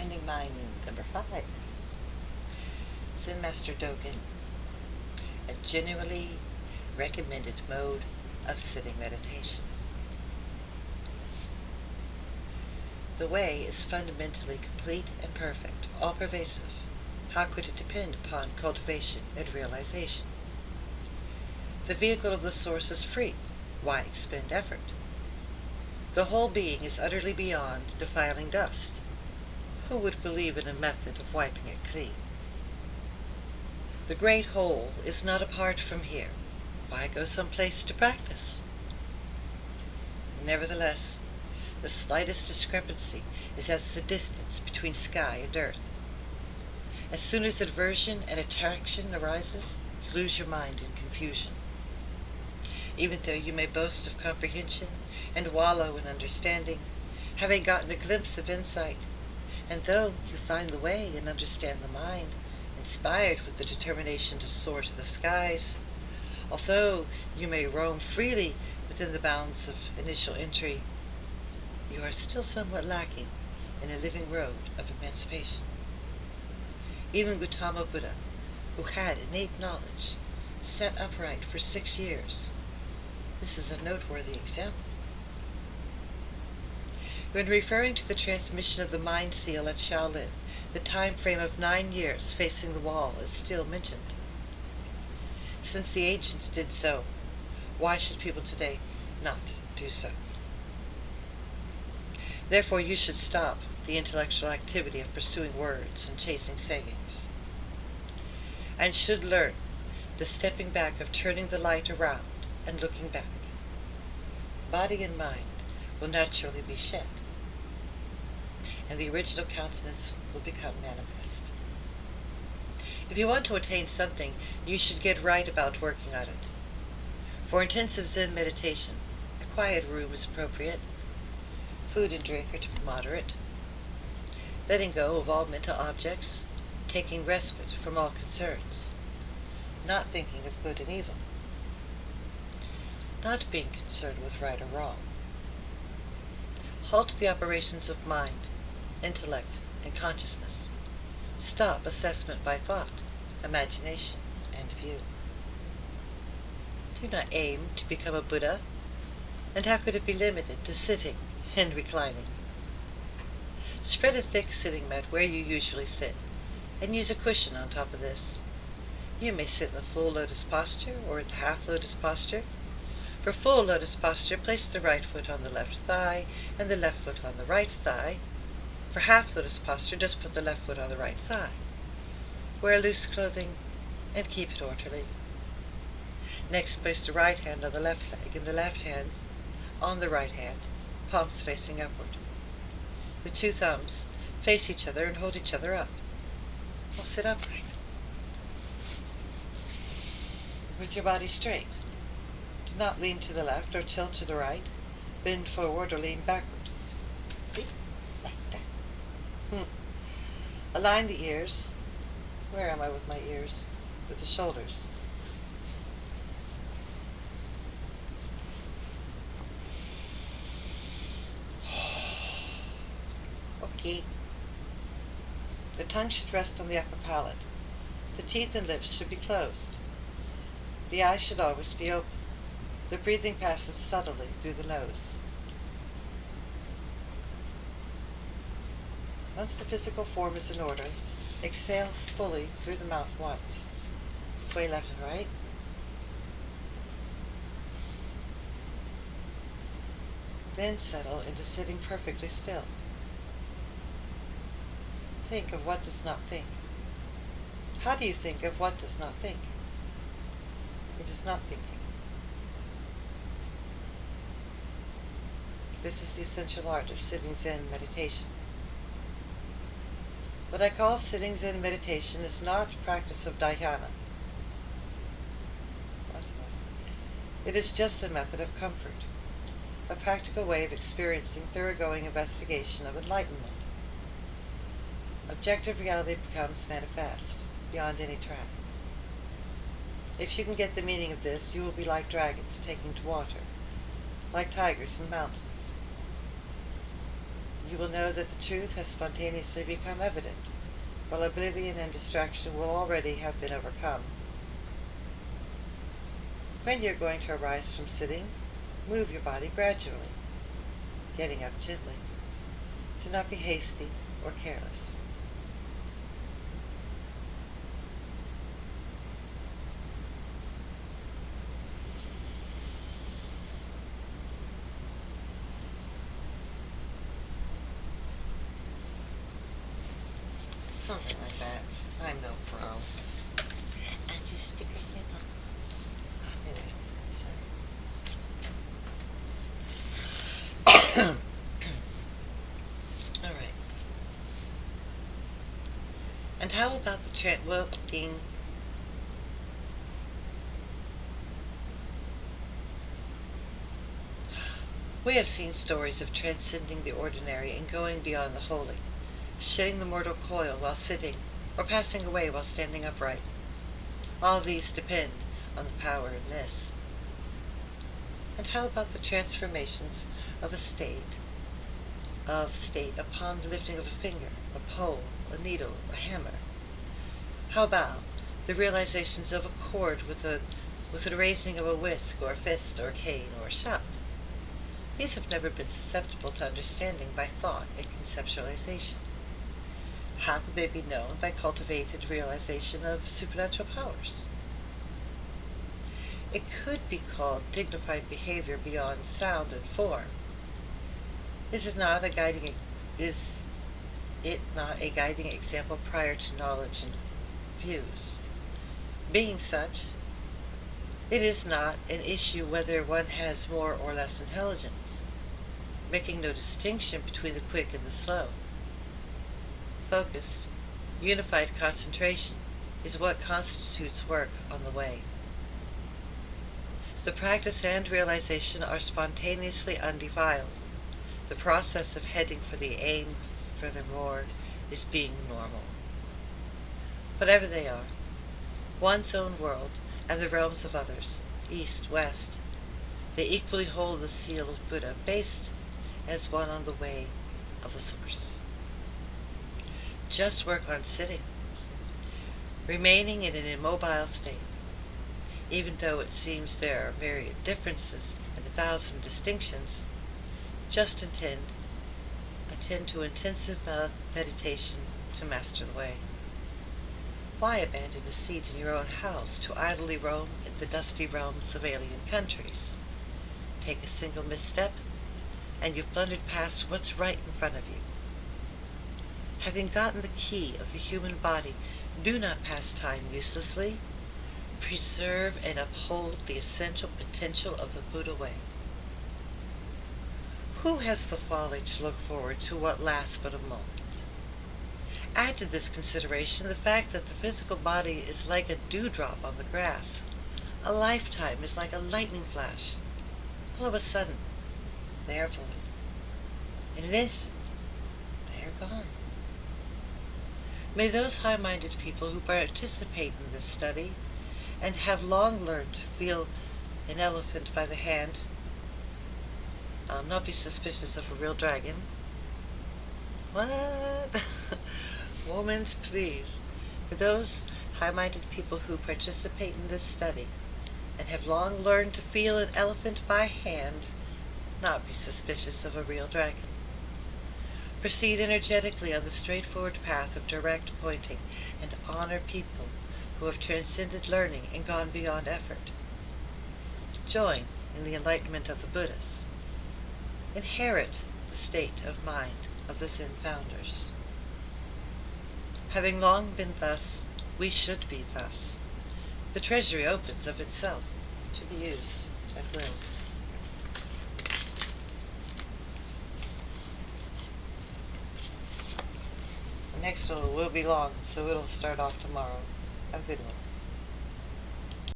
Finding Mind number 5. Zen Master Dogen, a genuinely recommended mode of sitting meditation. The way is fundamentally complete and perfect, all-pervasive. How could it depend upon cultivation and realization? The vehicle of the source is free. Why expend effort? The whole being is utterly beyond defiling dust. Who would believe in a method of wiping it clean? The great whole is not apart from here. Why go someplace to practice? Nevertheless, the slightest discrepancy is as the distance between sky and earth. As soon as aversion and attraction arises, you lose your mind in confusion. Even though you may boast of comprehension and wallow in understanding, having gotten a glimpse of insight, and though you find the way and understand the mind, inspired with the determination to soar to the skies, although you may roam freely within the bounds of initial entry, you are still somewhat lacking in a living road of emancipation. Even Gautama Buddha, who had innate knowledge, sat upright for 6 years. This is a noteworthy example. When referring to the transmission of the mind seal at Shaolin, the time frame of 9 years facing the wall is still mentioned. Since the ancients did so, why should people today not do so? Therefore, you should stop the intellectual activity of pursuing words and chasing sayings, and should learn the stepping back of turning the light around and looking back. Body and mind will naturally be shed, and the original countenance will become manifest. If you want to attain something, you should get right about working on it. For intensive Zen meditation, a quiet room is appropriate. Food and drink are to be moderate. Letting go of all mental objects, taking respite from all concerns, not thinking of good and evil, not being concerned with right or wrong. Halt the operations of mind, intellect, and consciousness. Stop assessment by thought, imagination, and view. Do not aim to become a Buddha, and how could it be limited to sitting and reclining? Spread a thick sitting mat where you usually sit, and use a cushion on top of this. You may sit in the full lotus posture or the half lotus posture. For full lotus posture, place the right foot on the left thigh and the left foot on the right thigh. For half lotus posture, just put the left foot on the right thigh. Wear loose clothing and keep it orderly. Next, place the right hand on the left leg and the left hand on the right hand, palms facing upward. The 2 thumbs face each other and hold each other up. Now sit upright, with your body straight. Do not lean to the left or tilt to the right, bend forward or lean backward. See? Like that. Align the ears. Where am I with my ears? With the shoulders. Okay. The tongue should rest on the upper palate. The teeth and lips should be closed. The eyes should always be open. The breathing passes subtly through the nose. Once the physical form is in order, exhale fully through the mouth once. Sway left and right. Then settle into sitting perfectly still. Think of what does not think. How do you think of what does not think? It is not thinking. This is the essential art of sitting Zen meditation. What I call sitting Zen meditation is not practice of dhyana. It is just a method of comfort, a practical way of experiencing thoroughgoing investigation of enlightenment. Objective reality becomes manifest, beyond any track. If you can get the meaning of this, you will be like dragons taking to water, like tigers in mountains. You will know that the truth has spontaneously become evident, while oblivion and distraction will already have been overcome. When you're going to arise from sitting, move your body gradually, getting up gently. Do not be hasty or careless. Something like that. I'm no pro. I just stick it in. Anyway, sorry. All right. And how about the ding. We have seen stories of transcending the ordinary and going beyond the holy, shedding the mortal coil while sitting, or passing away while standing upright. All these depend on the power in this. And how about the transformations of state upon the lifting of a finger, a pole, a needle, a hammer? How about the realizations of a chord with the raising of a whisk or a fist or a cane or a shout? These have never been susceptible to understanding by thought and conceptualization. How could they be known by cultivated realization of supernatural powers? It could be called dignified behavior beyond sound and form. Is it not a guiding example prior to knowledge and views? Being such, it is not an issue whether one has more or less intelligence, making no distinction between the quick and the slow. Focused, unified concentration is what constitutes work on the way. The practice and realization are spontaneously undefiled. The process of heading for the aim, furthermore, is being normal. Whatever they are, one's own world and the realms of others, east, west, they equally hold the seal of Buddha, based as one on the way of the source. Just work on sitting, remaining in an immobile state. Even though it seems there are myriad differences and 1,000 distinctions, just attend to intensive meditation to master the way. Why abandon a seat in your own house to idly roam in the dusty realms of alien countries? Take a single misstep, and you've blundered past what's right in front of you. Having gotten the key of the human body, do not pass time uselessly. Preserve and uphold the essential potential of the Buddha way. Who has the folly to look forward to what lasts but a moment? Add to this consideration the fact that the physical body is like a dewdrop on the grass. A lifetime is like a lightning flash. All of a sudden, they are void. In an instant, they are gone. May those high-minded people who participate in this study and have long learned to feel an elephant by the hand not be suspicious of a real dragon. What? Moments, please. For those high-minded people who participate in this study and have long learned to feel an elephant by hand, not be suspicious of a real dragon. Proceed energetically on the straightforward path of direct pointing and honor people who have transcended learning and gone beyond effort. Join in the enlightenment of the Buddhas. Inherit the state of mind of the Zen founders. Having long been thus, we should be thus. The treasury opens of itself to be used at will. The next one will be long, so it'll start off tomorrow. Have a good one.